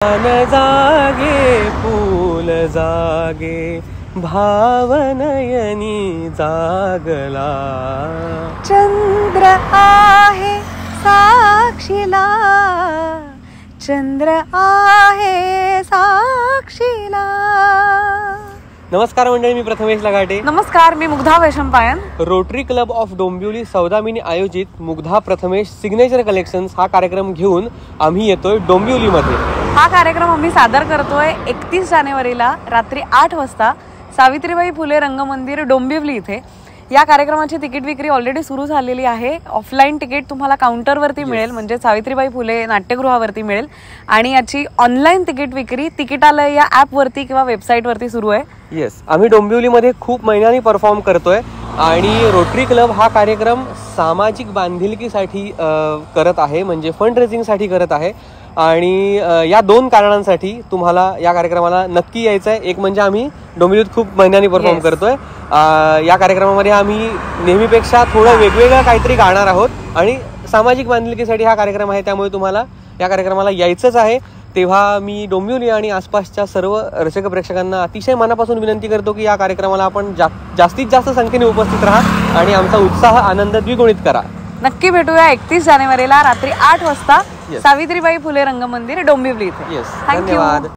न जागे फूल जागे भावनयनी जागला। चंद्र आहे साक्षीला, चंद्र आहे साक्षीला। नमस्कार मंडळी, मी प्रथमेश लगाटे। नमस्कार, मी Mugdha Vaishampayan. Rotary Club of Dombivli Saudamini आयोजित मुग्धा प्रथमेश सिग्नेचर कलेक्शन्स हा कार्यक्रम घेऊन आम्ही येतोय डोंबिवलीमध्ये। हा कार्यक्रम आम्ही सादर करतोय 31 जानेवारीला रात्री 8 वाजता सावित्रीबाई फुले रंगमंदिर डोंबिवली इथे। या कार्यक्रमाची तिकीट विक्री ऑलरेडी सुरू झालेली आहे। ऑफलाईन तिकीट तुम्हाला काउंटरवरती मिळेल, म्हणजे सावित्रीबाई फुले नाट्यगृहावरती मिळेल, आणि याची ऑनलाईन तिकीट विक्री तिकीटालय या ऍप वरती किंवा वेबसाईट वरती सुरू आहे। येस, आम्ही डोंबिवलीमध्ये खूप महिन्यांनी परफॉर्म करतोय आणि रोटरी क्लब हा कार्यक्रम सामाजिक बांधिलकीसाठी करत आहे, म्हणजे फंड रेझिंगसाठी करत आहे। आणि या दोन कारणांसाठी तुम्हाला या कार्यक्रमाला नक्की यायचं आहे। एक म्हणजे आम्ही डोंबिवलीत खूप महिन्यांनी परफॉर्म करतोय। या कार्यक्रमामध्ये आम्ही नेहमीपेक्षा थोडं वेगवेगळं काहीतरी गाणार आहोत आणि सामाजिक बांधिलकीसाठी हा कार्यक्रम आहे, त्यामुळे तुम्हाला या कार्यक्रमाला यायचंच आहे। तेव्हा मी डोंबिवली आणि आसपासच्या सर्व रसिक प्रेक्षकांना अतिशय मनापासून विनंती करतो की या कार्यक्रमाला आपण जास्तीत जास्त संख्येने उपस्थित राहा आणि आमचा उत्साह आनंद द्विगुणित करा। नक्की भेटूया 31 जानेवारीला रात्री 8 वाजता सावित्रीबाई फुले रंगमंदिर डोंबिवली इथे। धन्यवाद।